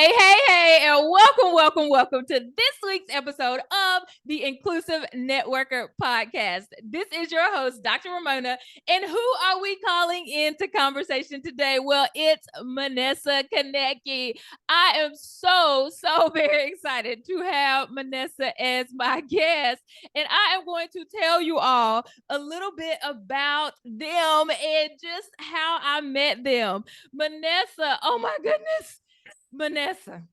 Hey, and welcome to this week's episode of the Inclusive Networker Podcast. This is your host, Dr. Raymona, and who are we calling into conversation today? Well, it's Minessa Konecky. I am so very excited to have Minessa as my guest, and I am going to tell you all a little bit about them and just how I met them. Minessa, oh my goodness. Minessa.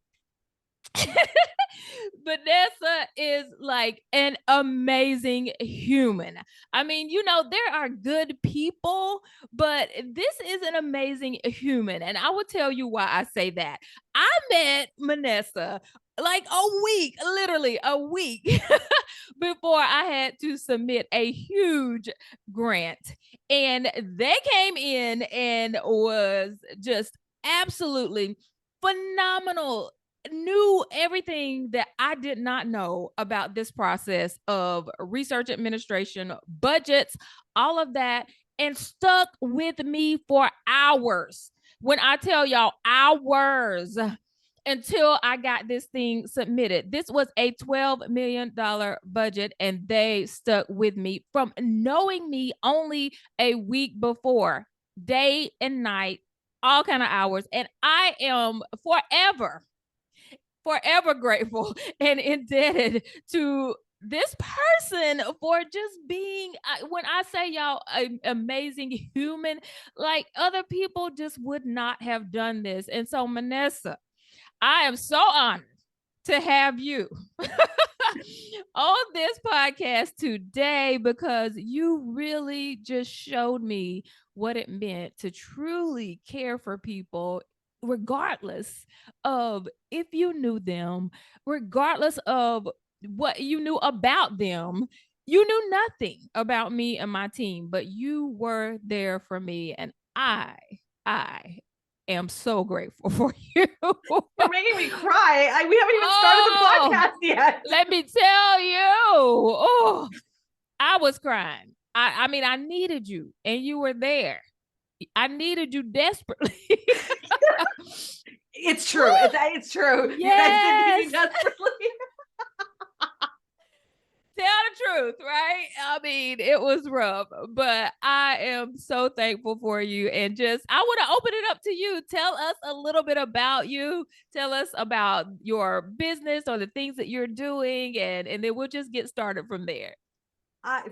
Vanessa is like an amazing human. I mean, there are good people, but this is an amazing human. And I will tell you why I say that. I met Vanessa like literally a week before I had to submit a huge grant. And they came in and was just absolutely phenomenal, knew everything that I did not know about this process of research administration, budgets, all of that, and stuck with me for hours. When I tell y'all hours, until I got this thing submitted. This was a $12 million budget, and they stuck with me from knowing me only a week before, day and night, all kind of hours. And I am forever grateful and indebted to this person for just being, when I say y'all, an amazing human, like other people just would not have done this. And so, Minessa, I am so honored to have you on this podcast today because you really just showed me what it meant to truly care for people, regardless of if you knew them, regardless of what you knew about them. You knew nothing about me and my team, but you were there for me, and I am so grateful for you. You're making me cry. We haven't even started the podcast yet. Let me tell you. I was crying. I mean, I needed you, and you were there. I needed you desperately. It's true. It's true. Yes. You guys did need me desperately. Tell the truth, right? I mean, it was rough, but I am so thankful for you. And I want to open it up to you. Tell us a little bit about you. Tell us about your business or the things that you're doing, and then we'll just get started from there.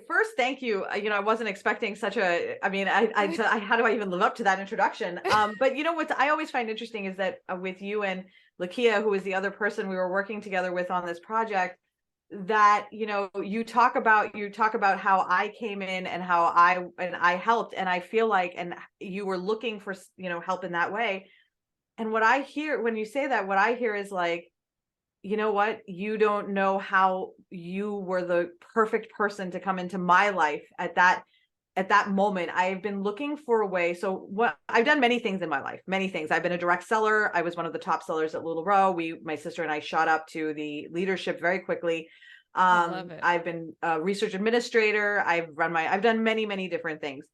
First, thank you. I wasn't expecting such a, how do I even live up to that introduction? But what I always find interesting is that with you and Lakia, who is the other person we were working together with on this project, that, you talk about how I came in and how I helped, and I feel like, and you were looking for, help in that way. And what I hear when you say that, what I hear is like, you know what? You don't know how you were the perfect person to come into my life at that moment. I've been looking for a way. So I've done many things in my life, many things. I've been a direct seller. I was one of the top sellers at LuLaRoe. My sister and I shot up to the leadership very quickly. I love it. I've been a research administrator. I've done many, many different things.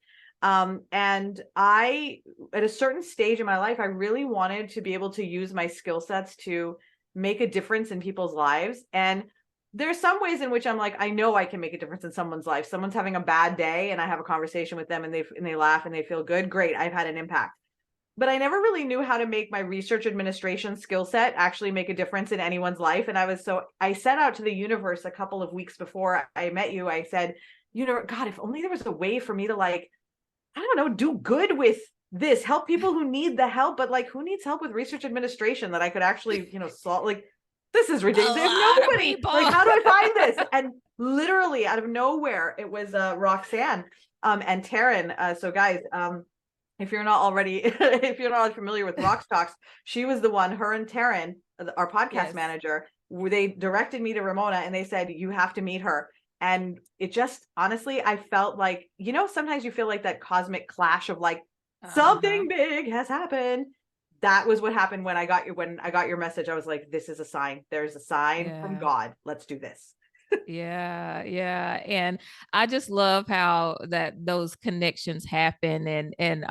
And at a certain stage in my life, I really wanted to be able to use my skill sets to make a difference in people's lives. And there's some ways in which I'm like, I know I can make a difference in someone's life. Someone's having a bad day and I have a conversation with them and they laugh and they feel good. Great. I've had an impact. But I never really knew how to make my research administration skill set actually make a difference in anyone's life. And I set out to the universe a couple of weeks before I met you. I said, God, if only there was a way for me to, like, I don't know, do good with this, help people who need the help, but like, who needs help with research administration that I could actually, solve? Like, this is ridiculous. There's nobody. Like, how do I find this? And literally out of nowhere, it was Roxanne and Taryn. So guys, if you're not already familiar with Rox Talks, she was the one, her and Taryn, our podcast manager, they directed me to Raymona and they said, you have to meet her. And it just, honestly, I felt like, sometimes you feel like that cosmic clash of like, something big has happened. That was what happened when I got your message. I was like, this is a sign. There's a sign from God. Let's do this. Yeah, yeah. And I just love how that those connections happen. And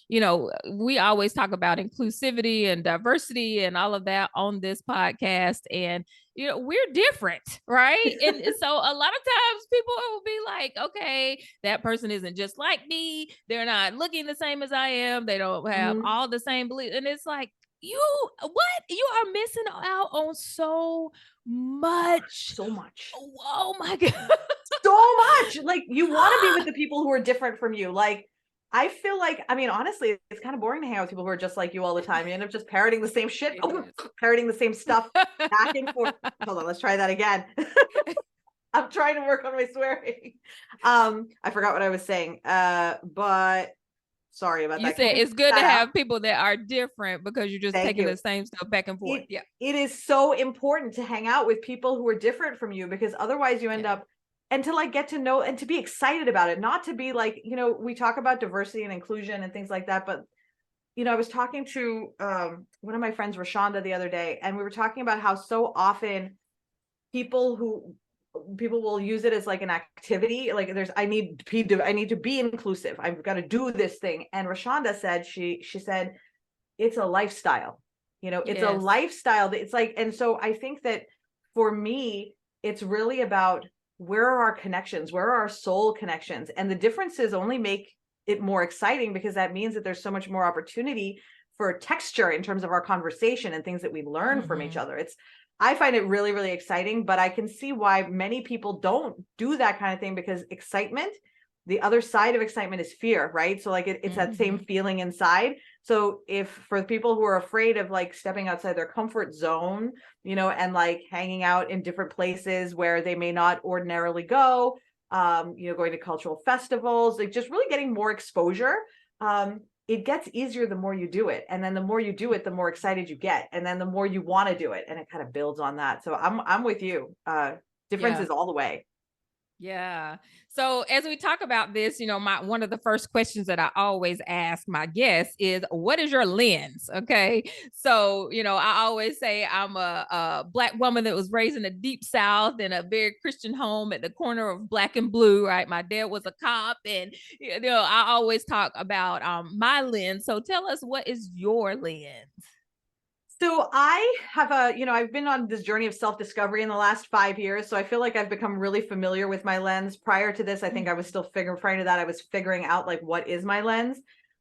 you know, we always talk about inclusivity and diversity and all of that on this podcast. And you know, we're different, right? And so a lot of times people will be like, okay, that person isn't just like me, they're not looking the same as I am, they don't have Mhm. all the same beliefs. And it's like, you what? You are missing out on so much. So much. Oh my god. So much. Like, you wanna be with the people who are different from you. Like, I feel like, I mean, honestly, it's kind of boring to hang out with people who are just like you all the time. You end up just parroting the same shit, It is. parroting the same stuff back and forth. Hold on, let's try that again. I'm trying to work on my swearing. I forgot what I was saying. But sorry about You that. Can said we it's cut good to that out? have people that are different because you're just Thank taking you. the same stuff back and forth. It Yeah. it is so important to hang out with people who are different from you, because otherwise you end Yeah. up, and to like get to know and to be excited about it, not to be like, we talk about diversity and inclusion and things like that, but I was talking to one of my friends, Rashonda, the other day, and we were talking about how so often people who people will use it as like an activity, like I need to be inclusive, I've got to do this thing. And Rashonda said, she said, it's a lifestyle. It's a Yes. lifestyle that it's like, and so I think that for me, it's really about, where are our connections? Where are our soul connections? And the differences only make it more exciting, because that means that there's so much more opportunity for texture in terms of our conversation and things that we learn from each Hmm. other. I find it really, really exciting, but I can see why many people don't do that kind of thing, because excitement, the other side of excitement is fear, right? So like it's that same Hmm. feeling inside. So if for people who are afraid of like stepping outside their comfort zone, and like hanging out in different places where they may not ordinarily go, going to cultural festivals, like just really getting more exposure, it gets easier the more you do it. And then the more you do it, the more excited you get. And then the more you want to do it. And it kind of builds on that. So I'm with you. Yeah. Differences all the way. Yeah. So as we talk about this, you know, my one of the first questions that I always ask my guests is, "What is your lens?" Okay. So you know, I always say I'm a black woman that was raised in the deep South in a very Christian home at the corner of black and blue. Right. My dad was a cop, and you know, I always talk about my lens. So tell us, what is your lens? So I've been on this journey of self-discovery in the last 5 years. So I feel like I've become really familiar with my lens. Prior to this, I think I was still prior to that, I was figuring out like, what is my lens?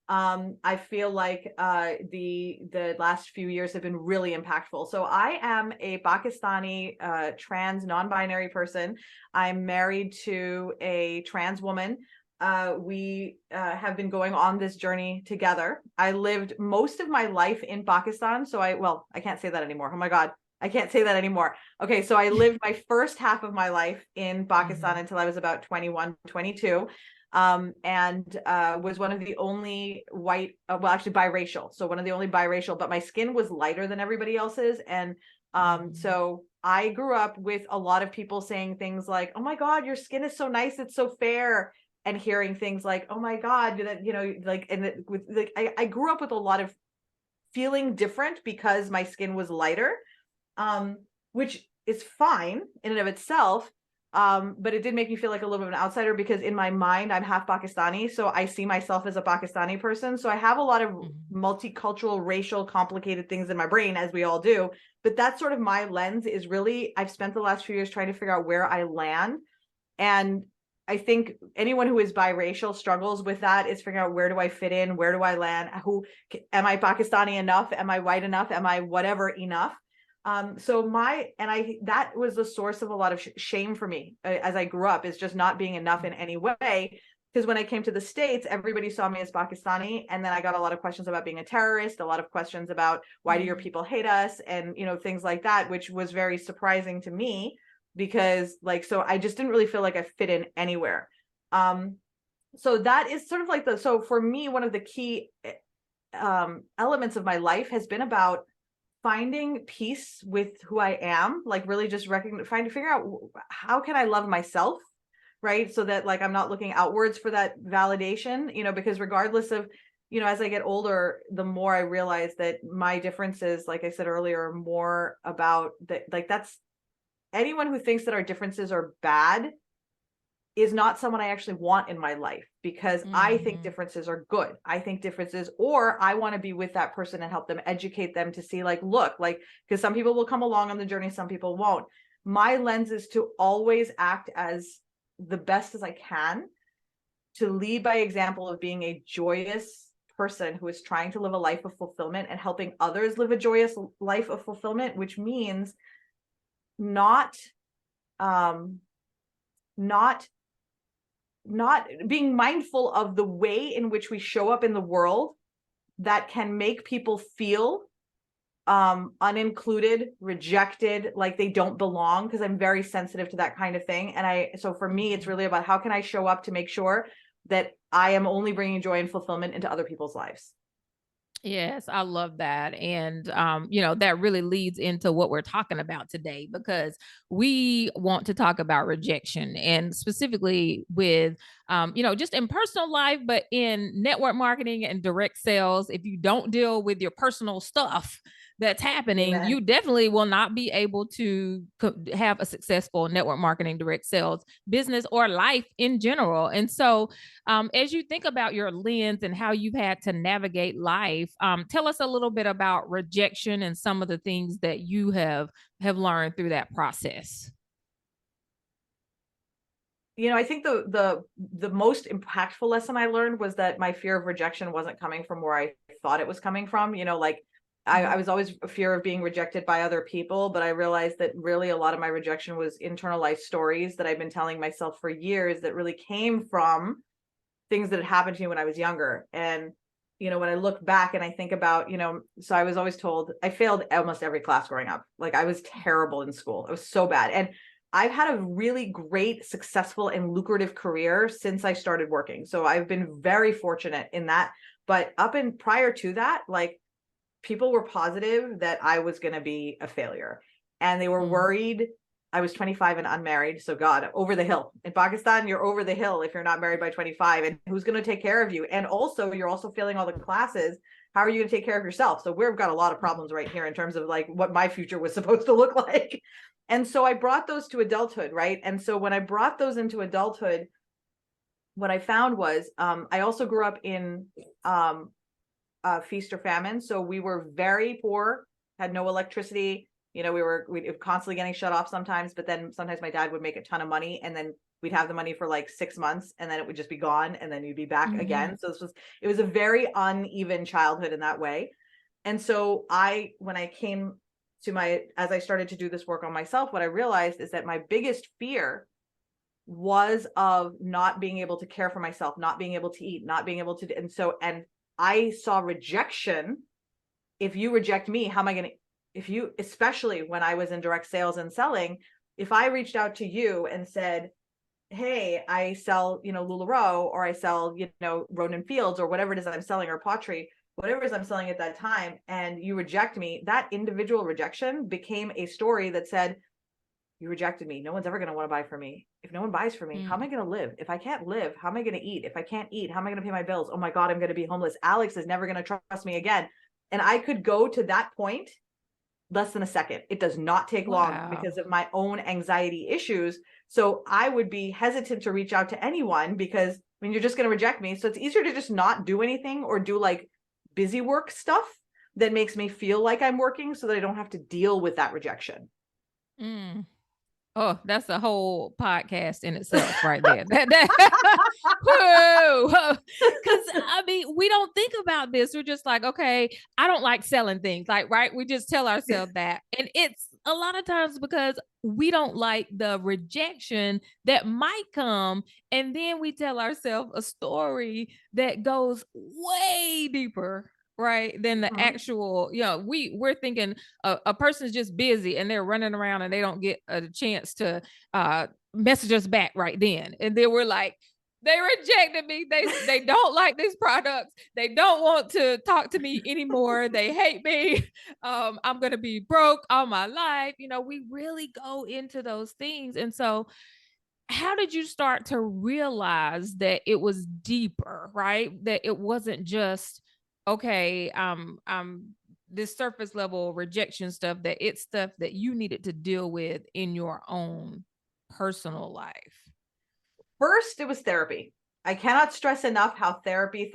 I feel like the last few years have been really impactful. So I am a Pakistani trans non-binary person. I'm married to a trans woman. We have been going on this journey together. I lived most of my life in Pakistan. So I can't say that anymore. Oh my God. I can't say that anymore. Okay. So I lived my first half of my life in Pakistan Mhm. until I was about 21, 22. And was one of the only white, well, actually biracial. So one of the only biracial, but my skin was lighter than everybody else's. And Mhm. so I grew up with a lot of people saying things like, "Oh my God, your skin is so nice. It's so fair." And hearing things like, "Oh my God," that, like, and with like, I grew up with a lot of feeling different because my skin was lighter, um, which is fine in and of itself. But it did make me feel like a little bit of an outsider, because in my mind, I'm half Pakistani. So I see myself as a Pakistani person. So I have a lot of Mhm. multicultural, racial, complicated things in my brain, as we all do. But that's sort of my lens, is really, I've spent the last few years trying to figure out where I land. And I think anyone who is biracial struggles with that, is figuring out, where do I fit in? Where do I land? Who am I? Pakistani enough? Am I white enough? Am I whatever enough? That was the source of a lot of shame for me, as I grew up, is just not being enough in any way. Because when I came to the States, everybody saw me as Pakistani. And then I got a lot of questions about being a terrorist, a lot of questions about, why do your Mhm. people hate us? And, things like that, which was very surprising to me, because like, so I just didn't really feel like I fit in anywhere. Um, so that is sort of like so for me, one of the key elements of my life has been about finding peace with who I am, like really just trying to figure out, how can I love myself, right? So that like, I'm not looking outwards for that validation, because regardless of, as I get older, the more I realize that my differences, like I said earlier, are more about that, like anyone who thinks that our differences are bad is not someone I actually want in my life, because I think differences are good. I think differences, or I want to be with that person and help them, educate them to see, like, look, like, because some people will come along on the journey, some people won't. My lens is to always act as the best as I can, to lead by example of being a joyous person who is trying to live a life of fulfillment and helping others live a joyous life of fulfillment, which means not not not being mindful of the way in which we show up in the world that can make people feel unincluded, rejected, like they don't belong, because I'm very sensitive to that kind of thing. And so for me, it's really about how can I show up to make sure that I am only bringing joy and fulfillment into other people's lives. Yes, I love that. And, that really leads into what we're talking about today, because we want to talk about rejection, and specifically with, just in personal life, but in network marketing and direct sales. If you don't deal with your personal stuff that's happening, Amen. you definitely will not be able to have a successful network marketing, direct sales business, or life in general. And so, as you think about your lens and how you've had to navigate life, tell us a little bit about rejection and some of the things that you have learned through that process. I think the most impactful lesson I learned was that my fear of rejection wasn't coming from where I thought it was coming from. Like I was always a fear of being rejected by other people, but I realized that really a lot of my rejection was internalized stories that I've been telling myself for years that really came from things that had happened to me when I was younger. And when I look back and I think about, so I was always told I failed almost every class growing up. Like I was terrible in school. It was so bad. And I've had a really great, successful, and lucrative career since I started working. So I've been very fortunate in that. But up and prior to that, like people were positive that I was going to be a failure. And they were worried. I was 25 and unmarried. So God, over the hill. In Pakistan, you're over the hill if you're not married by 25. And who's going to take care of you? And also, you're also failing all the classes. How are you going to take care of yourself? So we've got a lot of problems right here in terms of like what my future was supposed to look like. And so I brought those to adulthood, right? And so when I brought those into adulthood, what I found was I also grew up in feast or famine. So we were very poor, had no electricity. We were constantly getting shut off sometimes, but then sometimes my dad would make a ton of money, and then we'd have the money for like 6 months, and then it would just be gone, and then you'd be back again. So it was a very uneven childhood in that way. And so when I came to as I started to do this work on myself, what I realized is that my biggest fear was of not being able to care for myself, not being able to eat, not being able to, and I saw rejection. If you reject me, how am I going to, especially when I was in direct sales and selling, if I reached out to you and said, hey, I sell, LuLaRoe, or I sell, Ronan Fields, or whatever it is I'm selling, or pottery, whatever it is I'm selling at that time, and you reject me, that individual rejection became a story that said, you rejected me. No one's ever going to want to buy from me. If no one buys from me, how am I going to live? If I can't live, how am I going to eat? If I can't eat, how am I going to pay my bills? Oh my God, I'm going to be homeless. Alex is never going to trust me again. And I could go to that point less than a second. It does not take long because of my own anxiety issues. So I would be hesitant to reach out to anyone because you're just going to reject me. So it's easier to just not do anything or do like busy work stuff that makes me feel like I'm working so that I don't have to deal with that rejection. Oh, that's a whole podcast in itself right there. Whoa. Because I mean, we don't think about this. We're just like, okay, I don't like selling things. Like, right? We just tell ourselves that. And it's a lot of times because we don't like the rejection that might come. And then we tell ourselves a story that goes way deeper, right, than the actual, we're thinking a person's just busy and they're running around and they don't get a chance to message us back right then. And then we're like, they rejected me. They don't like these products. They don't want to talk to me anymore. They hate me. I'm gonna be broke all my life. We really go into those things. And so how did you start to realize that it was deeper, right? That it wasn't just, okay, I'm this surface level rejection stuff, that it's stuff that you needed to deal with in your own personal life? First, it was therapy. I cannot stress enough how therapy.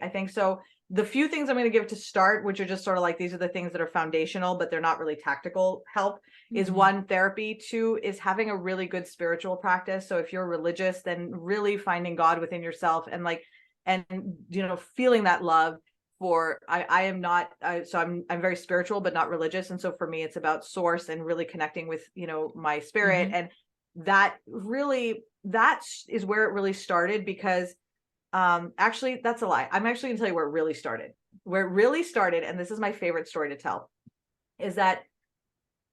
I think so. The few things I'm going to give to start, which are just sort of like, these are the things that are foundational, but they're not really tactical help, is Mm-hmm. one, therapy. Two is having a really good spiritual practice. So if you're religious, then really finding God within yourself, and like, and, you know, feeling that love for, I am not, so I'm very spiritual, but not religious. And so for me, it's about source and really connecting with, you know, my spirit. Mm-hmm. And that really, that is where it really started, because actually that's a lie. I'm actually gonna tell you where it really started. Where it really started, and this is my favorite story to tell, is that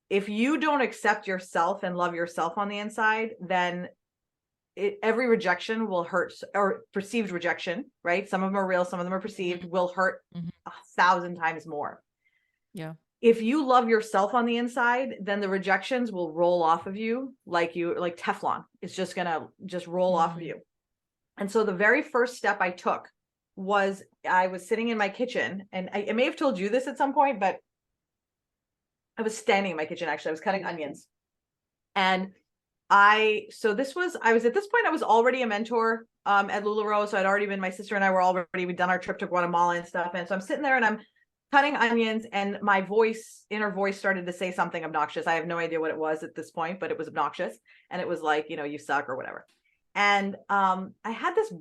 if you don't accept yourself and love yourself on the inside, then every rejection will hurt, or perceived rejection, right? Some of them are real, some of them are perceived, will hurt Mm-hmm. 1,000 times more. Yeah. If you love yourself on the inside, then the rejections will roll off of you like Teflon. It's just gonna just roll off of Mm-hmm. you. And so the very first step I took was, I was sitting in my kitchen, and I may have told you this at some point, but I was standing in my kitchen, actually. I was cutting onions. And I was at this point, I was already a mentor at LuLaRoe. So I'd already been, my sister and I were already, we'd done our trip to Guatemala and stuff. And so I'm sitting there and I'm cutting onions, and my inner voice started to say something obnoxious. I have no idea what it was at this point, but it was obnoxious. And it was like, you know, you suck or whatever. And I had this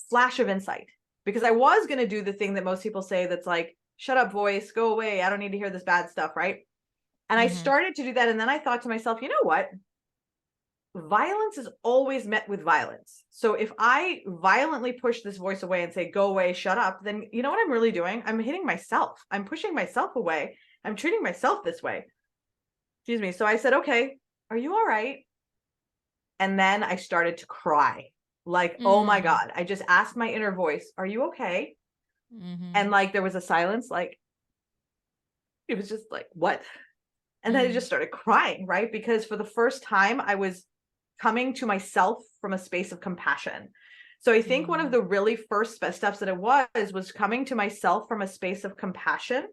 flash of insight, because I was going to do the thing that most people say, that's like, shut up, voice, go away. I don't need to hear this bad stuff. Right. And I Mm-hmm. started to do that. And then I thought to myself, you know what? Violence is always met with violence. So if I violently push this voice away and say, go away, shut up, then you know what I'm really doing? I'm hitting myself. I'm pushing myself away. I'm treating myself this way. Excuse me. So I said, okay, are you all right? And then I started to cry. Like, oh my Mm-hmm. God. I just asked my inner voice, are you okay? Mm-hmm. And like, there was a silence, like, it was just like, what? And then I Mm-hmm. just started crying, right? Because for the first time, I was coming to myself from a space of compassion. So I think one of Mm-hmm. the really first steps that it was coming to myself from a space of compassion,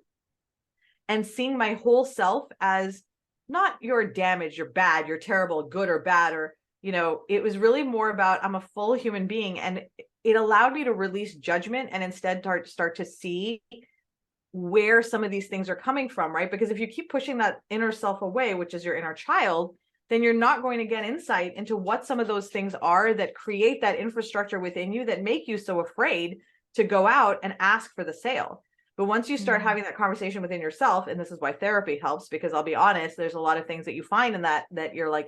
and seeing my whole self as not, you're damaged, you're bad, you're terrible, good or bad, or, you know, it was really more about, I'm a full human being. And it allowed me to release judgment and instead start to see where some of these things are coming from, right? Because if you keep pushing that inner self away, which is your inner child, then you're not going to get insight into what some of those things are that create that infrastructure within you that make you so afraid to go out and ask for the sale. But once you start Mm-hmm. having that conversation within yourself, and this is why therapy helps, because I'll be honest, there's a lot of things that you find in that you're like,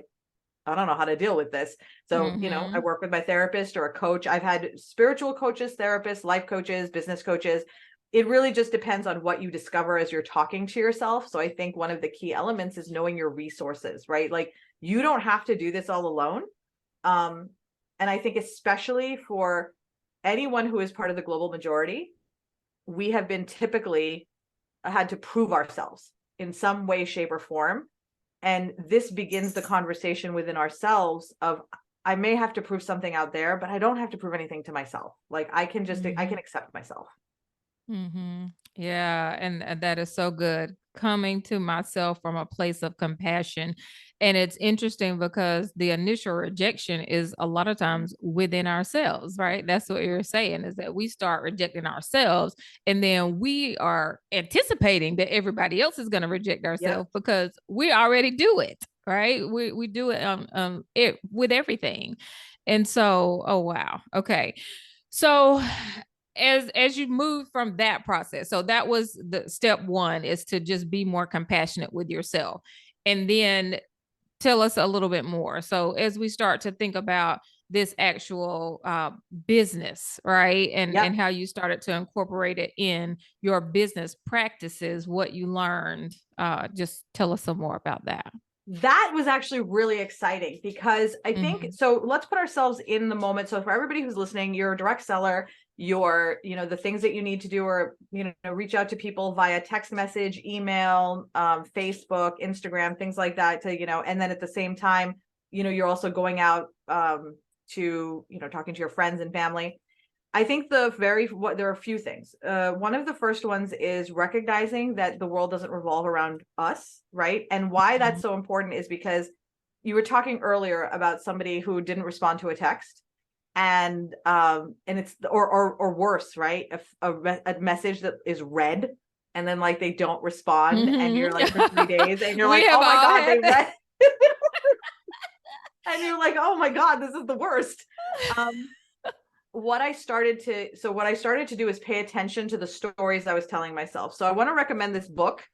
I don't know how to deal with this. So, you know, I Mm-hmm. work with my therapist or a coach. I've had spiritual coaches, therapists, life coaches, business coaches. It really just depends on what you discover as you're talking to yourself. So I think one of the key elements is knowing your resources, right? Like, you don't have to do this all alone. Um, and I think especially for anyone who is part of the global majority, we have been typically had to prove ourselves in some way, shape, or form. And this begins the conversation within ourselves of, I may have to prove something out there, but I don't have to prove anything to myself. Like, I can Mm-hmm. accept myself. Mm-hmm. Yeah, and that is so good. Coming to myself from a place of compassion. And it's interesting because the initial rejection is a lot of times within ourselves, right? That's what you're saying, is that we start rejecting ourselves, and then we are anticipating that everybody else is going to reject Yep. ourselves because we already do it, right? We do it it with everything. And so, oh wow. Okay. So as you move from that process, so that was the step one, is to just be more compassionate with yourself. And then tell us a little bit more. So as we start to think about this actual business, right, and Yep. how you started to incorporate it in your business practices, what you learned, just tell us some more about that. That was actually really exciting, because I think, Mm-hmm. so let's put ourselves in the moment. So for everybody who's listening, you're a direct seller, you're, you know, the things that you need to do are, you know, reach out to people via text message, email, Facebook, Instagram, things like that, to, you know, and then at the same time, you know, you're also going out to, you know, talking to your friends and family. I think there are a few things. One of the first ones is recognizing that the world doesn't revolve around us, right? And why that's Mhm. so important is because you were talking earlier about somebody who didn't respond to a text, and it's or worse, right? A message that is read and then like they don't respond, and Mhm. you're like for 3 days, and you're We like, have oh my all god, had they that. read, and you're like, oh my god, this is the worst. Um, what I started to do is pay attention to the stories I was telling myself. So I want to recommend this book.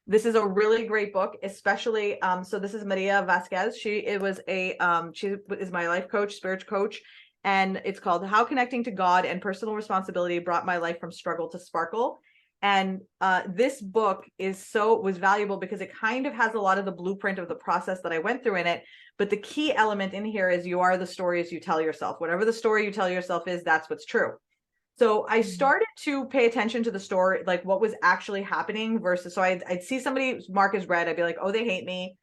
This is a really great book, especially so this is Maria Vasquez. She is my life coach, spiritual coach, and it's called How Connecting to God and Personal Responsibility Brought My Life from Struggle to Sparkle. And this book was valuable because it kind of has a lot of the blueprint of the process that I went through in it. But the key element in here is you are the stories you tell yourself. Whatever the story you tell yourself is, that's what's true. So I Mhm. started to pay attention to the story, like what was actually happening versus, so I'd see somebody mark as red. I'd be like, oh, they hate me.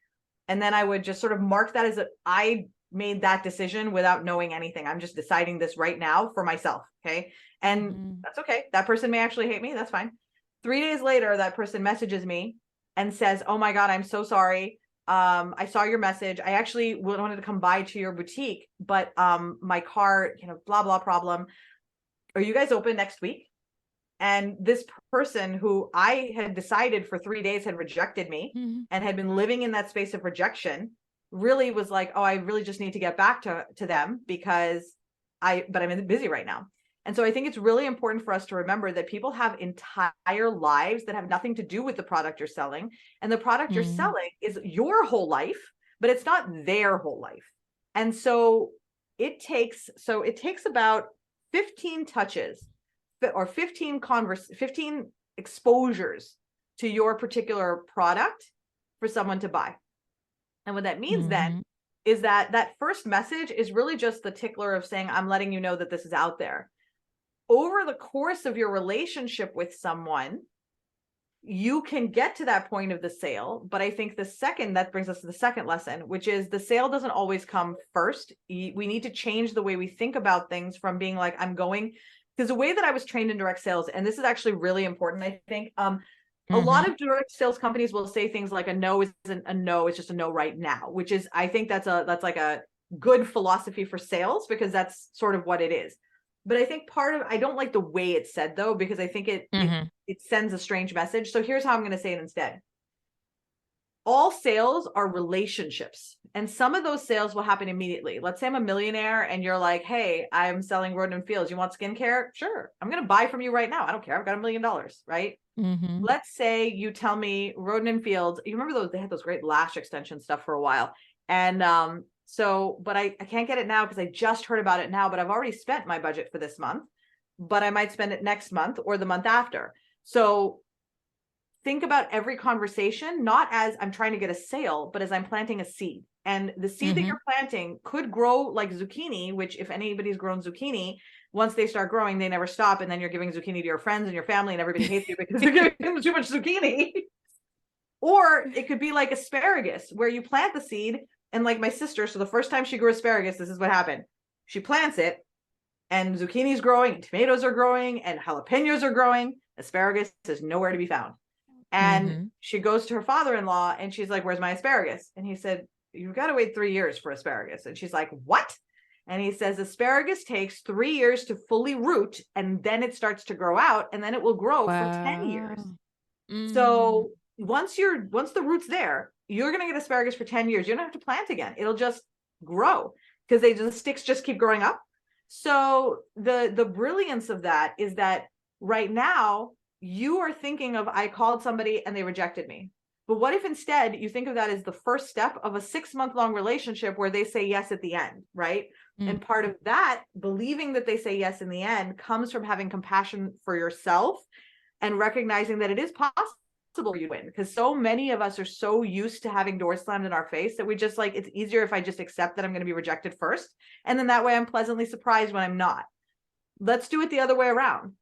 And then I would just sort of mark that as I made that decision without knowing anything. I'm just deciding this right now for myself. Okay. And Mhm. that's okay. That person may actually hate me. That's fine. 3 days later, that person messages me and says, oh my God, I'm so sorry. I saw your message. I actually wanted to come by to your boutique, but my car, blah, blah problem. Are you guys open next week? And this person who I had decided for 3 days had rejected me Mhm. and had been living in that space of rejection really was like, oh, I really just need to get back to them because but I'm busy right now. And so I think it's really important for us to remember that people have entire lives that have nothing to do with the product you're selling. And the product you're Mhm. selling is your whole life, but it's not their whole life. And so it takes about 15 touches or 15 exposures to your particular product for someone to buy. And what that means then Mhm. is that that first message is really just the tickler of saying, I'm letting you know that this is out there. Over the course of your relationship with someone, you can get to that point of the sale. But I think that brings us to the second lesson, which is the sale doesn't always come first. We need to change the way we think about things from being like, I'm going, because the way that I was trained in direct sales, and this is actually really important, I think, a lot Mhm. of direct sales companies will say things like a no isn't a no, it's just a no right now, which is, I think that's like a good philosophy for sales because that's sort of what it is. But I think I don't like the way it's said though, because I think Mhm. it sends a strange message. So here's how I'm going to say it instead. All sales are relationships, and some of those sales will happen immediately. Let's say I'm a millionaire and you're like, hey, I'm selling Roden and Fields. You want skincare? Sure. I'm going to buy from you right now. I don't care. I've got $1 million, right? Mhm. Let's say you tell me Roden and Fields, you remember those, they had those great lash extension stuff for a while. And but I can't get it now because I just heard about it now, but I've already spent my budget for this month, but I might spend it next month or the month after. So think about every conversation, not as I'm trying to get a sale, but as I'm planting a seed. And the seed that Mhm. you're planting could grow like zucchini, which if anybody's grown zucchini, once they start growing, they never stop. And then you're giving zucchini to your friends and your family, and everybody hates you because you're giving them too much zucchini. Or it could be like asparagus, where you plant the seed. And like my sister, so the first time she grew asparagus, this is what happened. She plants it, and zucchini's growing, and tomatoes are growing, and jalapenos are growing. Asparagus is nowhere to be found. And Mhm. she goes to her father-in-law and she's like, where's my asparagus? And he said, you've got to wait 3 years for asparagus. And she's like, what? And he says, asparagus takes 3 years to fully root, and then it starts to grow out, and then it will grow for 10 years. Wow. Mm. So once the root's there, you're going to get asparagus for 10 years. You don't have to plant again. It'll just grow because the sticks just keep growing up. So the brilliance of that is that right now you are thinking of, I called somebody and they rejected me. But what if instead you think of that as the first step of a 6-month long relationship where they say yes at the end, right? Mm. And part of that, believing that they say yes in the end, comes from having compassion for yourself and recognizing that it is possible for you to win, because so many of us are so used to having doors slammed in our face that we just like, it's easier if I just accept that I'm going to be rejected first. And then that way I'm pleasantly surprised when I'm not. Let's do it the other way around.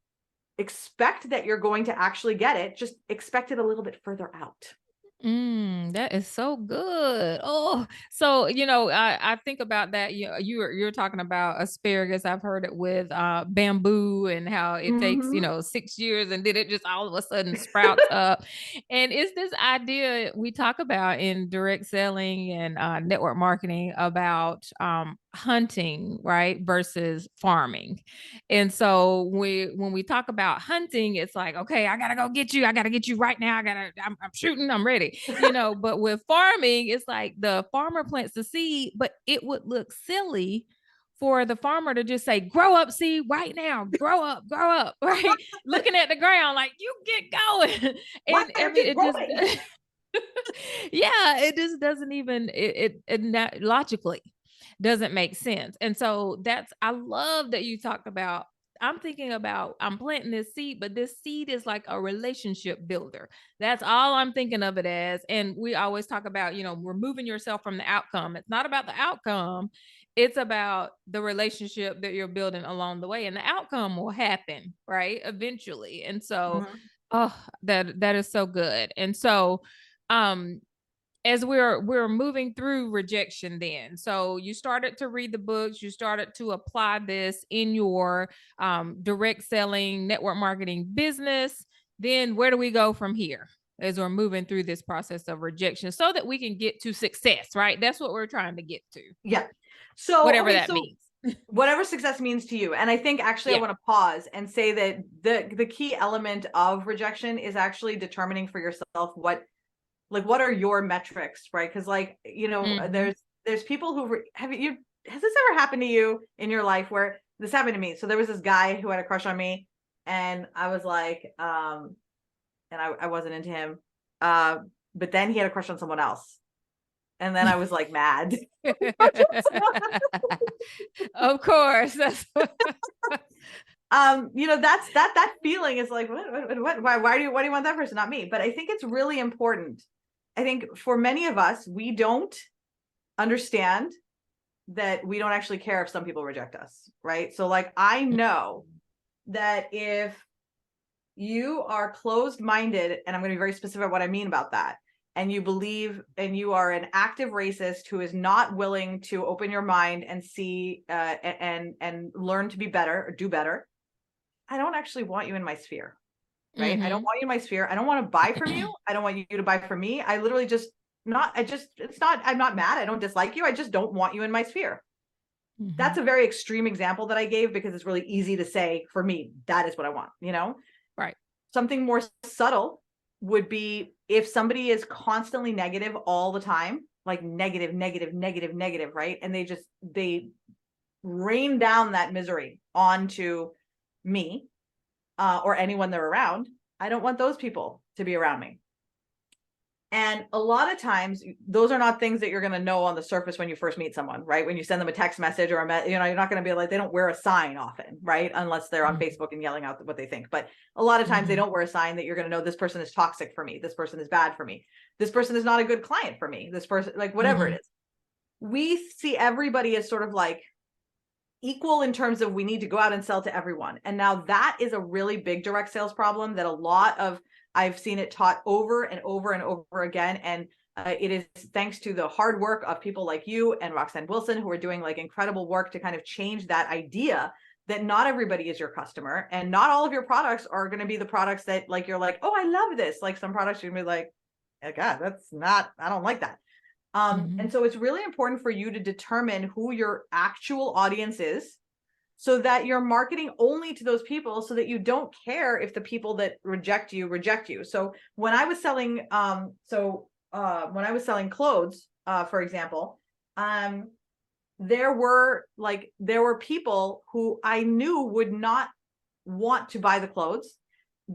Expect that you're going to actually get it. Just expect it a little bit further out. That is so good. Oh, so I think about that. You're talking about asparagus. I've heard it with bamboo and how it takes Mhm. 6 years and then it just all of a sudden sprouts up. And it's this idea we talk about in direct selling and network marketing about hunting, right, versus farming. And so when we talk about hunting, it's like, okay, I gotta go get you. I gotta get you right now. I'm shooting. I'm ready. But with farming, it's like the farmer plants the seed, but it would look silly for the farmer to just say, grow up seed right now, grow up, right? Looking at the ground like you get going. Why And I aren't mean, you it just growing? yeah, it just doesn't even it not logically doesn't make sense. And so that's I love that you talked about I'm thinking about I'm planting this seed, but this seed is like a relationship builder. That's all I'm thinking of it as. And we always talk about, removing yourself from the outcome. It's not about the outcome. It's about the relationship that you're building along the way. And the outcome will happen, right? Eventually. And so, Mhm. oh, that is so good. And so um as we're moving through rejection then, so you started to read the books, you started to apply this in your direct selling network marketing business, then where do we go from here as we're moving through this process of rejection so that we can get to success, right? That's what we're trying to get to, Yeah. So, whatever okay, that so means. whatever success means to you. And I think actually I Yeah. want to pause and say that the key element of rejection is actually determining for yourself what are your metrics, right? Because Hmm. there's people who have you has this ever happened to you in your life where this happened to me? So there was this guy who had a crush on me, and I was like, and I wasn't into him. Uh, but then he had a crush on someone else. And then I was like mad. Of course. That's That feeling is like, what, why do you want that person, not me? But I think it's really important. I think for many of us, we don't understand that we don't actually care if some people reject us, right? So like I know that if you are closed minded, and I'm going to be very specific about what I mean about that, and you believe and you are an active racist who is not willing to open your mind and see and learn to be better or do better, I don't actually want you in my sphere, right? I don't hmm want you in my sphere. I don't want to buy from you. I don't want you to buy from me. I literally just not, I just, it's not, I'm not mad. I don't dislike you. I just don't want you in my sphere. That's hmm a very extreme example that I gave because it's really easy to say for me, that is what I want, right. Something more subtle would be if somebody is constantly negative all the time, like negative, negative, negative, negative, right? And they rain down that misery onto me or anyone they're around. I don't want those people to be around me. And a lot of times, those are not things that you're going to know on the surface when you first meet someone, right? When you send them a text message or you're not going to be like, they don't wear a sign often, right? Unless they're on Mhm, Facebook and yelling out what they think. But a lot of times they mhm, don't wear a sign that you're going to know this person is toxic for me. This person is bad for me. This person is not a good client for me. This person, like whatever it mhm, is. We see everybody as sort of like equal in terms of we need to go out and sell to everyone. And now that is a really big direct sales problem that I've seen it taught over and over and over again. And it is thanks to the hard work of people like you and Roxanne Wilson, who are doing like incredible work to kind of change that idea that not everybody is your customer and not all of your products are going to be the products that like, you're like, oh, I love this. Like some products you're going to be like, oh, God, I don't like that. mhm, And so it's really important for you to determine who your actual audience is so that you're marketing only to those people so that you don't care if the people that reject you. So when I was selling when I was selling clothes, for example, um there were people who I knew would not want to buy the clothes.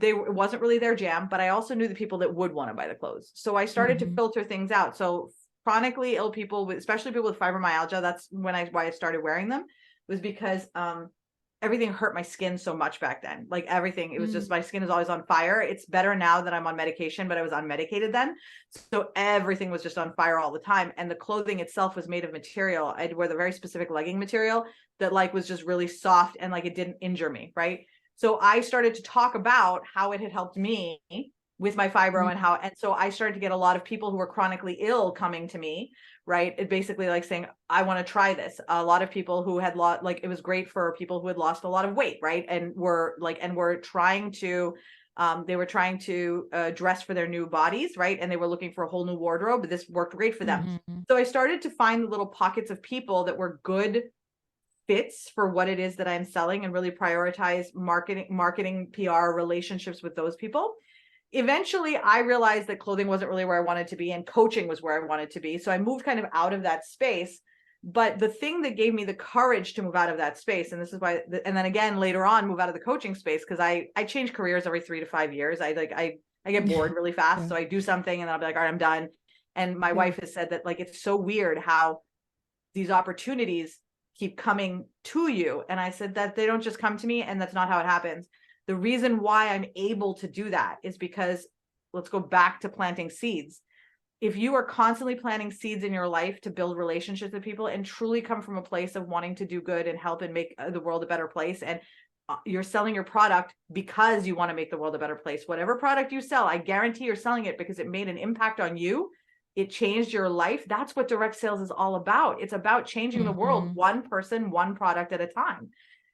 It wasn't really their jam, but I also knew the people that would want to buy the clothes. So I started to mhm, filter things out. So chronically ill people, especially people with fibromyalgia, that's why I started wearing them, was because everything hurt my skin so much back then. Like everything, it was mm, just my skin is always on fire. It's better now that I'm on medication, but I was unmedicated then. So everything was just on fire all the time. And the clothing itself was made of material. I'd wear the very specific legging material that like was just really soft and like it didn't injure me, right? So I started to talk about how it had helped me with my fibro and so I started to get a lot of people who were chronically ill coming to me, right? It basically like saying, I want to try this. A lot of people who had lost, like, it was great for people who had lost a lot of weight, right? And were trying to, they were trying to dress for their new bodies, right? And they were looking for a whole new wardrobe, but this worked great for them. So I started to find the little pockets of people that were good fits for what it is that I'm selling and really prioritize marketing, PR, relationships with those people. Eventually, I realized that clothing wasn't really where I wanted to be and coaching was where I wanted to be. So I moved kind of out of that space. But the thing that gave me the courage to move out of that space, and this is why, and then again, later on, move out of the coaching space, because I change careers every 3 to 5 years. I get bored really fast. Yeah. So I do something and then I'll be like, all right, I'm done. And my wife has said that, like, it's so weird how these opportunities keep coming to you. And I said that they don't just come to me, and that's not how it happens. The reason why I'm able to do that is because, let's go back to planting seeds. If you are constantly planting seeds in your life to build relationships with people and truly come from a place of wanting to do good and help and make the world a better place, and you're selling your product because you want to make the world a better place, whatever product you sell, I guarantee you're selling it because it made an impact on you. It changed your life. That's what direct sales is all about. It's about changing the world, one person, one product at a time.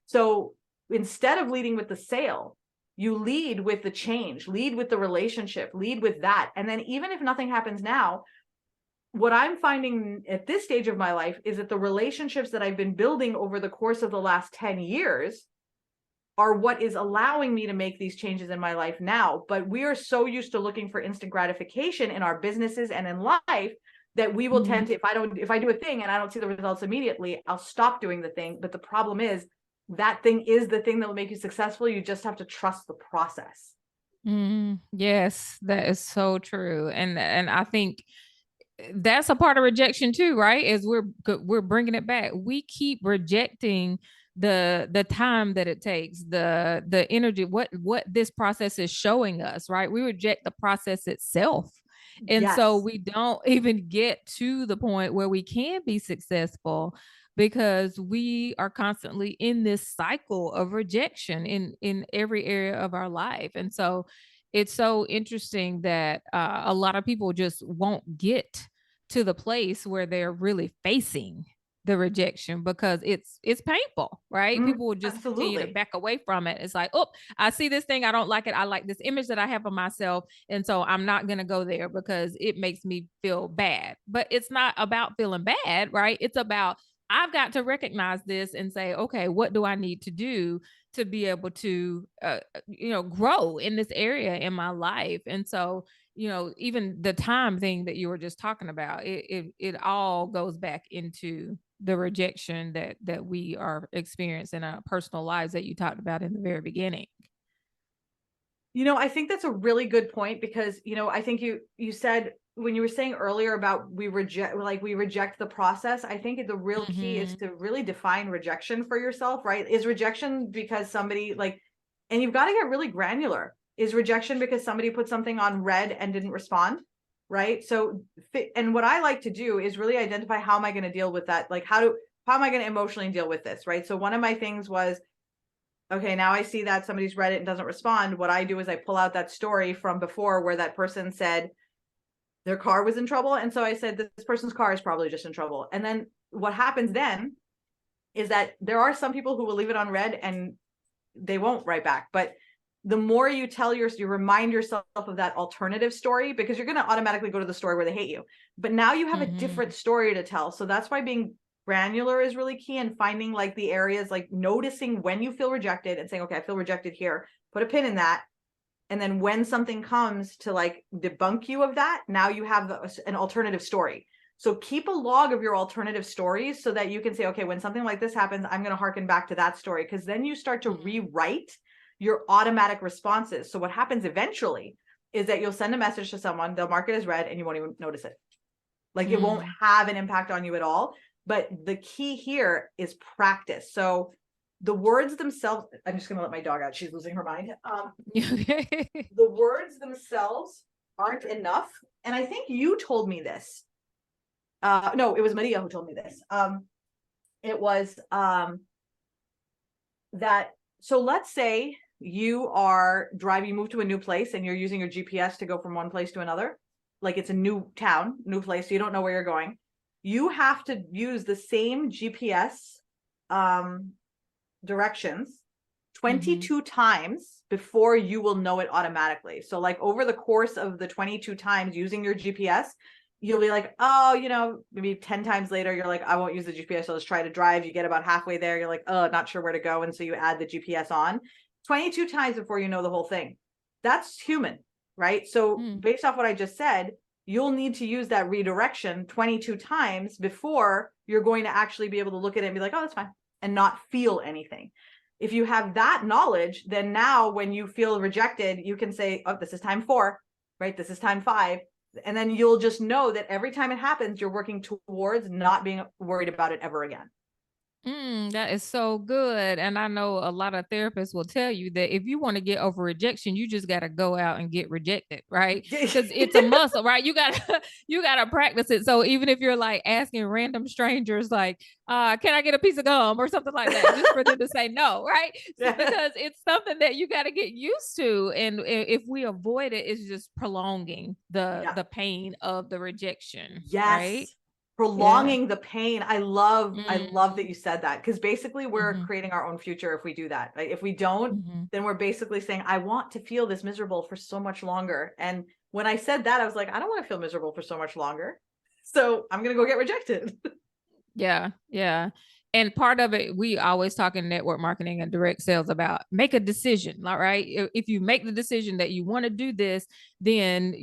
So instead of leading with the sale, you lead with the change, lead with the relationship, lead with that. And then even if nothing happens now, what I'm finding at this stage of my life is that the relationships that I've been building over the course of the last 10 years are what is allowing me to make these changes in my life now. But we are so used to looking for instant gratification in our businesses and in life that we will tend to, if I do a thing and I don't see the results immediately, I'll stop doing the thing. But the problem is that thing is the thing that will make you successful. You just have to trust the process. Yes, that is so true. And I think that's a part of rejection too, right? As we're bringing it back, we keep rejecting the time that it takes, the energy, what this process is showing us, right? We reject the process itself, and so Yes. we don't even get to the point where we can be successful because we are constantly in this cycle of rejection in every area of our life. And so it's so interesting that a lot of people just won't get to the place where they're really facing the rejection because it's painful, right? People will just continue to Absolutely. back away from it. It's like, oh, I see this thing, I don't like it. I like this image that I have of myself, and so I'm not going to go there because it makes me feel bad. But it's not about feeling bad, right? It's about, I've got to recognize this and say, okay, what do I need to do to be able to grow in this area in my life? And so, even the time thing that you were just talking about, it all goes back into the rejection that we are experiencing in our personal lives that you talked about in the very beginning. I think that's a really good point because, I think you said when you were saying earlier about we reject the process. I think the real key is to really define rejection for yourself, right? Is rejection because somebody and you've got to get really granular. Is rejection because somebody put something on red and didn't respond? Right. So, and what I like to do is really identify, how am I going to deal with that? Like, how am I going to emotionally deal with this? Right. So one of my things was, okay, now I see that somebody's read it and doesn't respond. What I do is I pull out that story from before where that person said their car was in trouble. And so I said, this person's car is probably just in trouble. And then what happens then is that there are some people who will leave it on red and they won't write back. But the more you tell you remind yourself of that alternative story, because you're going to automatically go to the story where they hate you. But now you have a different story to tell. So that's why being granular is really key, and finding the areas, noticing when you feel rejected and saying, okay, I feel rejected here, put a pin in that. And then when something comes to debunk you of that, now you have an alternative story. So keep a log of your alternative stories so that you can say, okay, when something like this happens, I'm going to harken back to that story, because then you start to rewrite your automatic responses. So what happens eventually is that you'll send a message to someone, they'll mark it as read, and you won't even notice it. It won't have an impact on you at all. But the key here is practice. So the words themselves, I'm just going to let my dog out. She's losing her mind. The words themselves aren't enough. And I think you told me this. No, it was Maria who told me this. It was that, so let's say you are driving, you move to a new place and you're using your GPS to go from one place to another, like it's a new town, new place, so you don't know where you're going, you have to use the same GPS directions Mm-hmm. 22 times before you will know it automatically. So like over the course of the 22 times using your GPS, you'll be like, oh, maybe 10 times later, you're like, I won't use the GPS. I'll just try to drive. You get about halfway there. You're like, oh, not sure where to go. And so you add the GPS on 22 times before you know the whole thing. That's human, right? So Mm. based off what I just said, you'll need to use that redirection 22 times before you're going to actually be able to look at it and be like, oh, that's fine, and not feel anything. If you have that knowledge, then now when you feel rejected, you can say, oh, this is time 4, right? This is time 5. And then you'll just know that every time it happens, you're working towards not being worried about it ever again. That is so good. And I know a lot of therapists will tell you that if you want to get over rejection, you just got to go out and get rejected, right? Because it's a muscle, right? You gotta practice it. So even if you're like asking random strangers, like, can I get a piece of gum or something like that, just for them to say no, right? So, Yeah. because it's something that you got to get used to. And if we avoid it, it's just prolonging Yeah. the pain of the rejection, right? Yes. Yeah. Prolonging the pain. I love that Mm-hmm. you said that, because basically we're creating our own future if we do that. Right? If we don't, Mm-hmm. then we're basically saying, I want to feel this miserable for so much longer. And when I said that, I was like, I don't want to feel miserable for so much longer. So I'm going to go get rejected. Yeah, yeah. And part of it, we always talk in network marketing and direct sales about make a decision, all right? If you make the decision that you want to do this, then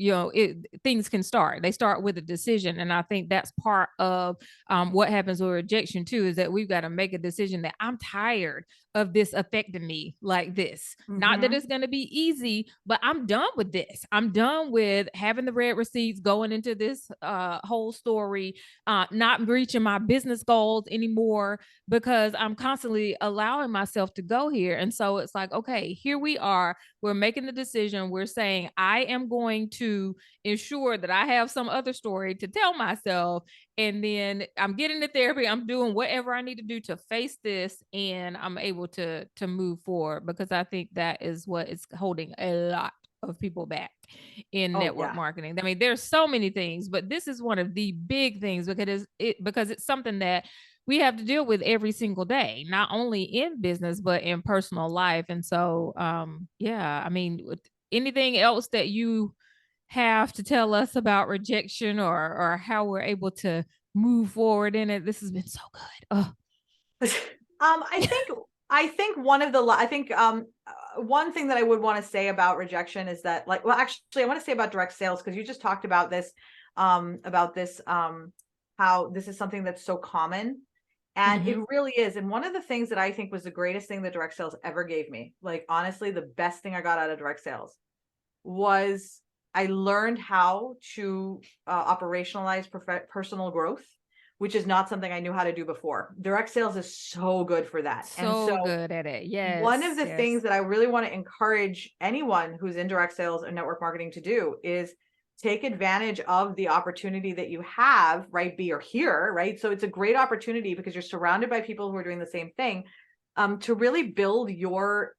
things can start. They start with a decision, and I think that's part of what happens with rejection too. Is that we've got to make a decision that I'm tired of this affecting me like this. Not that Mm-hmm. it's going to be easy, but I'm done with this. I'm done with having the red receipts going into this whole story, not reaching my business goals anymore because I'm constantly allowing myself to go here. And so it's like, okay, here we are. We're making the decision. We're saying, I am going to ensure that I have some other story to tell myself. And then I'm getting the therapy. I'm doing whatever I need to do to face this, and I'm able to move forward, because I think that is what is holding a lot of people back in Oh, network yeah. marketing. I mean, there's so many things, but this is one of the big things because it's something that we have to deal with every single day, not only in business but in personal life. And so, yeah, I mean, anything else that you have to tell us about rejection, or how we're able to move forward in it? This has been so good. Oh. I think one of the I think one thing that I would want to say about rejection is that, like, well, actually I want to say about direct sales, because you just talked about this how this is something that's so common, and it Mm-hmm. really is. And one of the things that I think was the greatest thing that direct sales ever gave me, like honestly the best thing I got out of direct sales, was I learned how to operationalize personal growth, which is not something I knew how to do before. Direct sales is so good for that. And so So good at it. one of Yes, the things yes. that I really want to encourage anyone who's in direct sales and network marketing to do is take advantage of the opportunity that you have, right? Be or here, right? So it's a great opportunity because you're surrounded by people who are doing the same thing, to really build your,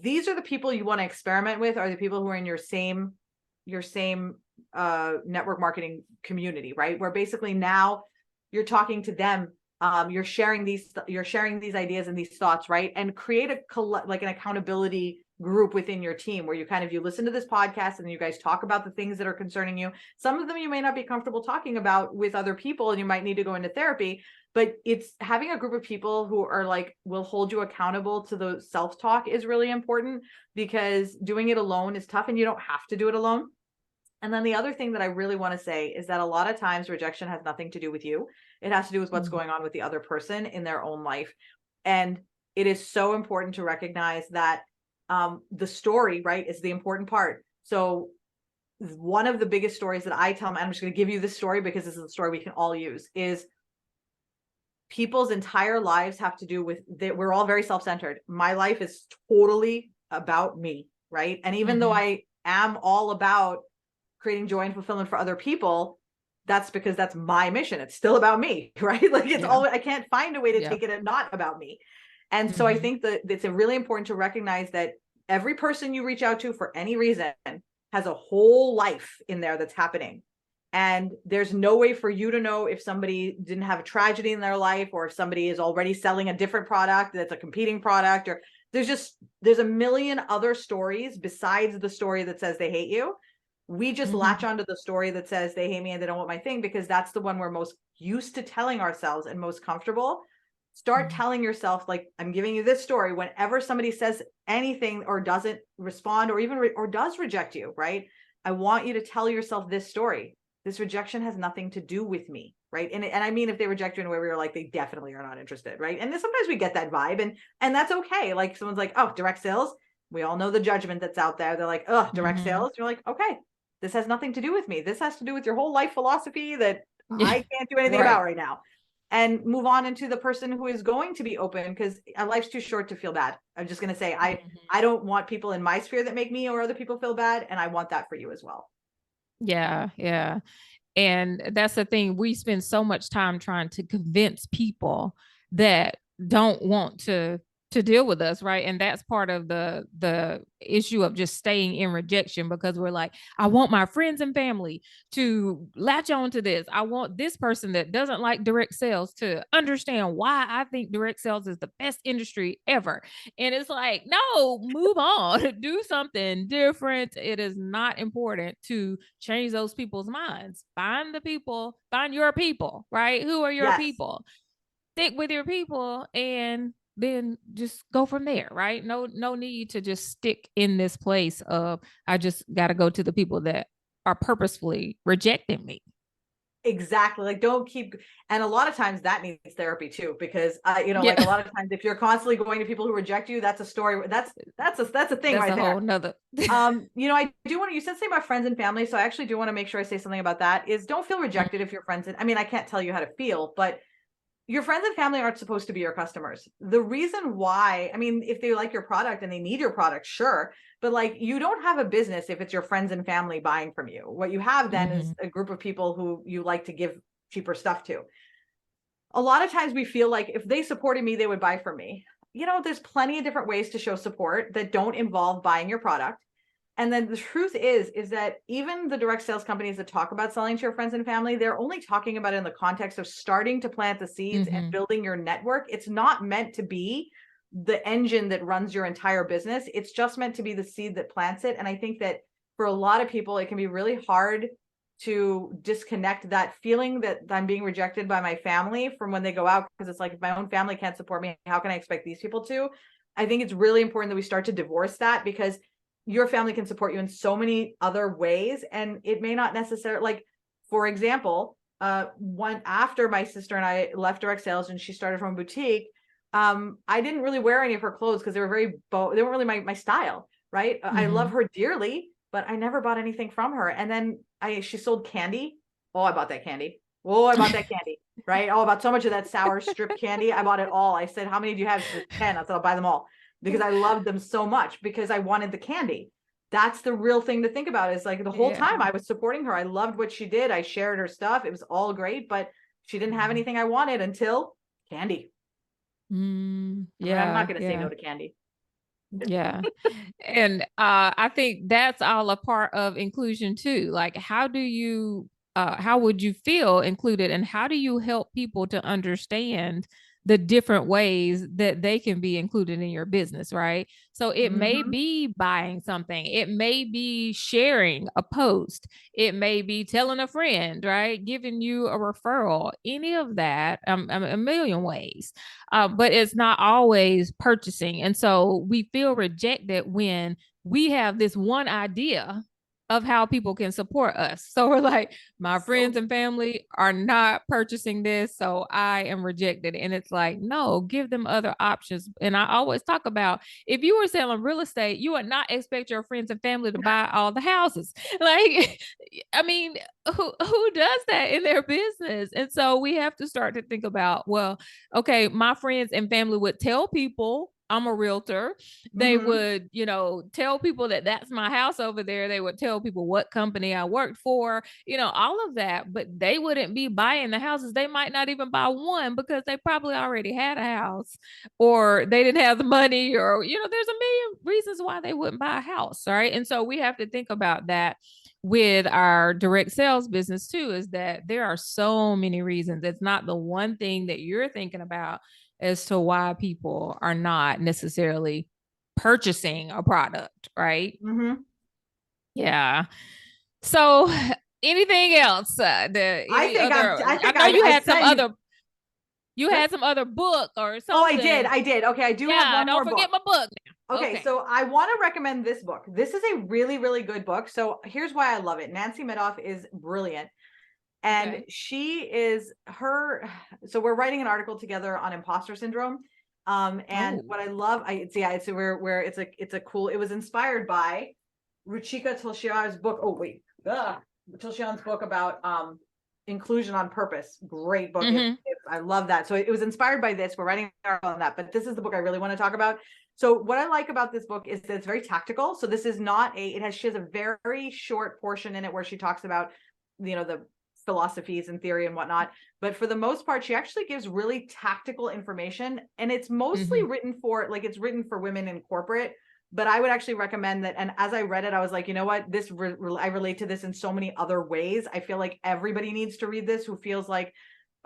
these are the people you want to experiment with, are the people who are in your same network marketing community, right? Where basically now you're talking to them, you're sharing these ideas and these thoughts, right? And create like an accountability group within your team where you listen to this podcast and you guys talk about the things that are concerning you. Some of them you may not be comfortable talking about with other people and you might need to go into therapy, but it's having a group of people who are like, will hold you accountable to the self-talk is really important, because doing it alone is tough and you don't have to do it alone. And then the other thing that I really want to say is that a lot of times rejection has nothing to do with you. It has to do with what's Mm. going on with the other person in their own life. And it is so important to recognize that the story, right, is the important part. So one of the biggest stories that I tell, I'm just going to give you this story because this is a story we can all use, is people's entire lives have to do with that. We're all very self-centered. My life is totally about me, right? And even though Mhm. I am all about creating joy and fulfillment for other people, that's because that's my mission. It's still about me, right? Like it's Yeah. always, I can't find a way to Yeah. take it and not about me. And so I Mm-hmm. think that it's really important to recognize that every person you reach out to for any reason has a whole life in there that's happening. And there's no way for you to know if somebody didn't have a tragedy in their life, or if somebody is already selling a different product that's a competing product, or there's a million other stories besides the story that says they hate you. We just latch Mm-hmm. onto the story that says they hate me and they don't want my thing, because that's the one we're most used to telling ourselves and most comfortable. Start telling yourself, like, I'm giving you this story whenever somebody says anything or doesn't respond, or even or does reject you, right? I want you to tell yourself this story. This rejection has nothing to do with me, right? And I mean, if they reject you in a way where you're like, they definitely are not interested, right? And then sometimes we get that vibe, and that's okay. Like, someone's like, oh, direct sales. We all know the judgment that's out there. They're like, oh, direct Mm-hmm. sales. You're like, okay, this has nothing to do with me. This has to do with your whole life philosophy that Yeah. I can't do anything Right. about right now. And move on into the person who is going to be open, because life's too short to feel bad. I'm just going to say, I don't want people in my sphere that make me or other people feel bad, and I want that for you as well. Yeah. Yeah. And that's the thing. We spend so much time trying to convince people that don't want to deal with us, right? And that's part of the issue of just staying in rejection, because we're like, I want my friends and family to latch on to this. I want this person that doesn't like direct sales to understand why I think direct sales is the best industry ever. And it's like, no, move on, do something different. It is not important to change those people's minds. Find the people, find your people, right? Who are your Yes. people? Stick with your people, and then just go from there, right? No need to just stick in this place of, I just got to go to the people that are purposefully rejecting me. Exactly. Like, don't keep, and a lot of times that needs therapy too, because like, a Yeah. lot of times if you're constantly going to people who reject you, that's a story. That's a thing That's right a there. whole nother. I do want to, you said something about friends and family. So I actually do want to make sure I say something about that, is don't feel rejected if your friends, and I mean, I can't tell you how to feel, but your friends and family aren't supposed to be your customers. The reason why, I mean, if they like your product and they need your product, sure. But like, you don't have a business if it's your friends and family buying from you. What you have then is Mm-hmm. a group of people who you like to give cheaper stuff to. A lot of times we feel like if they supported me, they would buy from me. There's plenty of different ways to show support that don't involve buying your product. And then the truth is that even the direct sales companies that talk about selling to your friends and family, they're only talking about it in the context of starting to plant the seeds and Mm-hmm. building your network. It's not meant to be the engine that runs your entire business. It's just meant to be the seed that plants it. And I think that for a lot of people, it can be really hard to disconnect that feeling that I'm being rejected by my family from when they go out, because it's like, if my own family can't support me, how can I expect these people to? I think it's really important that we start to divorce that, because your family can support you in so many other ways, and it may not necessarily, like, for example, one after my sister and I left direct sales and she started from a boutique, I didn't really wear any of her clothes because they were they weren't really my style, right? I love Mm-hmm. her dearly, but I never bought anything from her. And then she sold candy. Oh, I bought that candy. Oh, I bought that candy. Right? Oh, I bought so much of that sour strip candy. I bought it all. I said, how many do you have? She said, 10. I said, I'll buy them all, because I loved them so much, because I wanted the candy. That's the real thing to think about, is like, the whole time Yeah. I was supporting her. I loved what she did. I shared her stuff. It was all great, but she didn't have Mhm. anything I wanted until candy. I mean, I'm not Yeah, going to say yeah. no to candy. Yeah. And I think that's all a part of inclusion too. Like, how would you feel included, and how do you help people to understand the different ways that they can be included in your business, right? So it may Mm-hmm. be buying something, it may be sharing a post, it may be telling a friend, right? Giving you a referral, any of that, a million ways. But it's not always purchasing. And so we feel rejected when we have this one idea of how people can support us. So we're like, my So friends and family are not purchasing this, so I am rejected. And it's like, no, give them other options. And I always talk about, if you were selling real estate, you would not expect your friends and family to buy all the houses. Like, I mean, who does that in their business? And so we have to start to think about, well, okay, my friends and family would tell people I'm a realtor. They Mm-hmm. would, tell people that that's my house over there. They would tell people what company I worked for, all of that, but they wouldn't be buying the houses. They might not even buy one because they probably already had a house or they didn't have the money or, there's a million reasons why they wouldn't buy a house. Right. And so we have to think about that with our direct sales business too, is that there are so many reasons. It's not the one thing that you're thinking about as to why people are not necessarily purchasing a product, right? Mm-hmm. Yeah. So anything else? I Any think other? I I think know you I had some sent you. other. You Yep. had some other book or Oh, I did. something. I did. Okay, I do have Yeah. one Don't more forget book. my book now. Okay, Okay. so I want to recommend this book. This is a really, really good book. So here's why I love it. Nancy Medoff is brilliant. And Okay. she is her. So we're writing an article together on imposter syndrome. And Oh. what I love, it's yeah, it's where it's a cool, it was inspired by Ruchika Tulsian's book. Oh, wait. Tulsian's book about inclusion on purpose. Great book. Mm-hmm. I love that. So it was inspired by this. We're writing an article on that, but this is the book I really want to talk about. So what I like about this book is that it's very tactical. So this is not she has a very short portion in it where she talks about, the philosophies and theory and whatnot. But for the most part, she actually gives really tactical information. And it's mostly Mm-hmm. it's written for women in corporate. But I would actually recommend that. And as I read it, I was like, you know what? I relate to this in so many other ways. I feel like everybody needs to read this who feels like,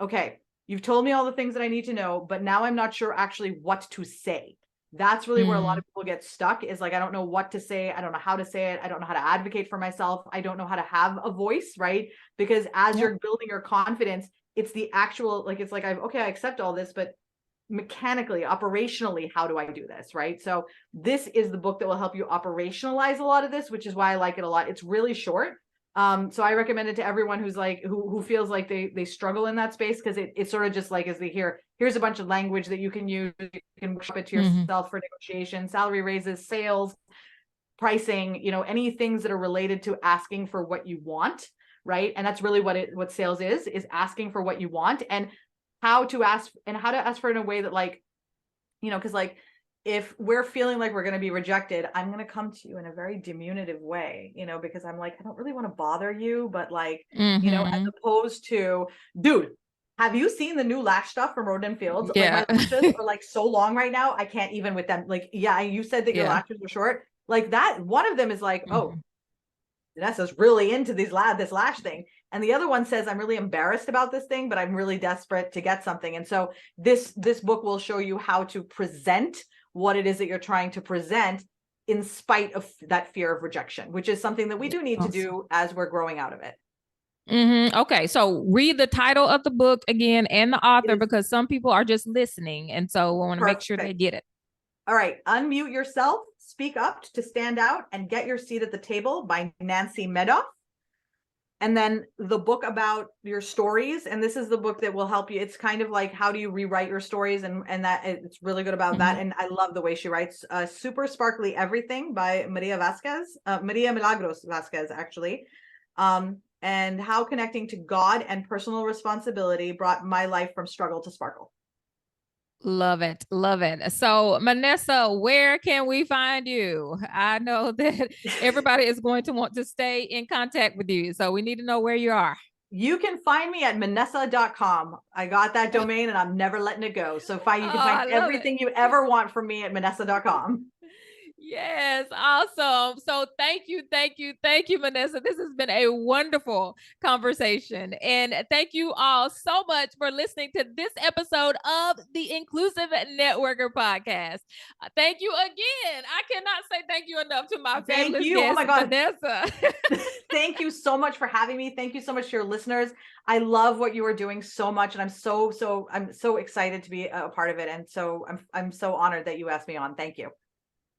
okay, you've told me all the things that I need to know, but now I'm not sure actually what to say. That's really where a lot Mm-hmm. of people get stuck, is like, I don't know what to say. I don't know how to say it. I don't know how to advocate for myself. I don't know how to have a voice, right? Because as Yep. you're building your confidence, it's the actual, like, it's like, I accept all this, but mechanically, operationally, how do I do this, right? So this is the book that will help you operationalize a lot of this, which is why I like it a lot. It's really short. So I recommend it to everyone who's like, who feels like they struggle in that space, because it's sort of just like, as they here's a bunch of language that you can use. You can workshop it to Mm-hmm. yourself for negotiation, salary raises, sales, pricing, any things that are related to asking for what you want, right? And that's really what sales is asking for what you want, and how to ask for it in a way that, like, because, like, if we're feeling like we're going to be rejected, I'm going to come to you in a very diminutive way, because I'm like, I don't really want to bother you, but, like, as Mm-hmm. opposed to, dude, have you seen the new lash stuff from Roden Fields? Like, Yeah. my lashes are like so long right now, I can't even with them. Like, yeah, you said that your Yeah. lashes were short. Like, that one of them is like, oh, Mm-hmm. Vanessa's really into this lash thing. And the other one says, I'm really embarrassed about this thing, but I'm really desperate to get something. And so this book will show you how to present what it is that you're trying to present, in spite of that fear of rejection, which is something that we do need to Awesome. do as we're growing out of it. Mm-hmm. Okay, so read the title of the book again and the It author, is because some people are just listening, and so we want to make sure they perfect. get it. All right, Unmute Yourself, Speak Up to Stand Out, and Get Your Seat at the Table by Nancy Medoff. And then the book about your stories, and this is the book that will help you. It's kind of like, how do you rewrite your stories, and that it's really good about that. Mm-hmm. And I love the way she writes. Super Sparkly Everything by Maria Milagros Vasquez, actually. And how connecting to God and personal responsibility brought my life from struggle to sparkle. Love it. Love it. So, Minessa, where can we find you? I know that everybody is going to want to stay in contact with you, so we need to know where you are. You can find me at Minessa.com. I got that domain and I'm never letting it go. So Oh, you can find I love it. everything you ever want from me at Minessa.com. Yes, awesome. So thank you, thank you, thank you, Minessa. This has been a wonderful conversation. And thank you all so much for listening to this episode of the Inclusive Networker podcast. Thank you again. I cannot say thank you enough to my Thank fabulous you. Oh guest, my God. Minessa. Thank you so much for having me. Thank you so much to your listeners. I love what you are doing so much. And I'm so excited to be a part of it. And so I'm so honored that you asked me on. Thank you.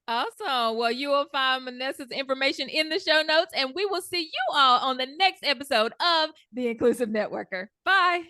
Awesome. Well, you will find Minessa's information in the show notes, and we will see you all on the next episode of The Inclusive Networker. Bye.